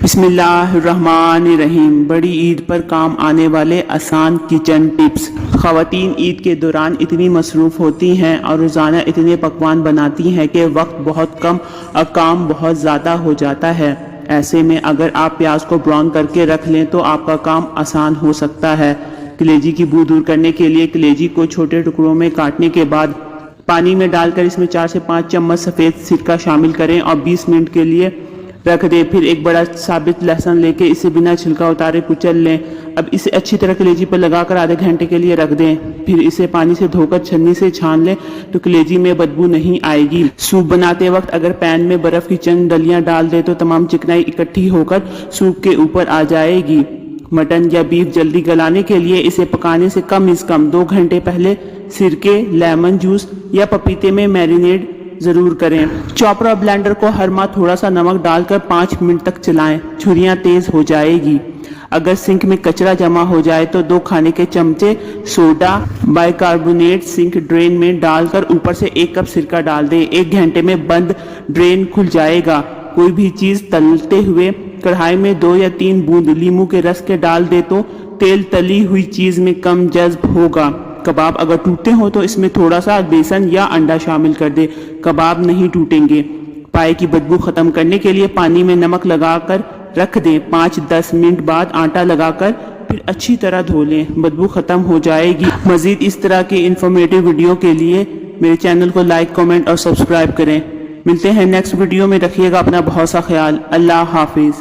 बिस्मिल्लाहिर्रहमानिर्रहीम। बड़ी ईद पर काम आने वाले आसान किचन टिप्स। ख़वातीन ईद के दौरान इतनी मसरूफ़ होती हैं और रोज़ाना इतने पकवान बनाती हैं कि वक्त बहुत कम और काम बहुत ज़्यादा हो जाता है। ऐसे में अगर आप प्याज को ब्राउन करके रख लें तो आपका काम आसान हो सकता है। कलेजी की बू दूर करने के लिए कलेजी को छोटे टुकड़ों में काटने के बाद पानी में डालकर इसमें 4 से 5 चम्मच सफ़ेद सिरका शामिल करें और 20 मिनट के लिए रख दें। फिर एक बड़ा साबित लहसुन लेके इसे बिना छिलका उतारे कुचल लें। अब इसे अच्छी तरह कलेजी पर लगाकर आधे घंटे के लिए रख दें। फिर इसे पानी से धोकर छन्नी से छान लें तो कलेजी में बदबू नहीं आएगी। सूप बनाते वक्त अगर पैन में बर्फ़ की चंद डलियां डाल दें तो तमाम चिकनाई इकट्ठी होकर सूप के ऊपर आ जाएगी। मटन या बीफ जल्दी गलाने के लिए इसे पकाने से कम से कम 2 घंटे पहले सिरके, लेमन जूस या पपीते में मैरिनेट जरूर करें। चॉपर और ब्लेंडर को हर माह थोड़ा सा नमक डालकर 5 मिनट तक चलाएं, छुरियां तेज हो जाएगी। अगर सिंक में कचरा जमा हो जाए तो 2 खाने के चमचे सोडा बाइकार्बोनेट सिंक ड्रेन में डालकर ऊपर से 1 कप सिरका डाल दें। 1 घंटे में बंद ड्रेन खुल जाएगा। कोई भी चीज तलते हुए कढ़ाई में 2 या 3 बूंद नींबू के रस के डाल दे तो तेल तली हुई चीज में कम जज्ब होगा। कबाब अगर टूटे हो तो इसमें थोड़ा सा बेसन या अंडा शामिल कर दे, कबाब नहीं टूटेंगे। पाए की बदबू खत्म करने के लिए पानी में नमक लगाकर रख दें। 5-10 मिनट बाद आटा लगाकर फिर अच्छी तरह धो लें, बदबू खत्म हो जाएगी। मजीद इस तरह के इंफॉर्मेटिव वीडियो के लिए मेरे चैनल को लाइक, कमेंट और सब्सक्राइब करें। मिलते हैं नेक्स्ट वीडियो में। रखिएगा अपना बहुत सा ख्याल। अल्लाह हाफिज।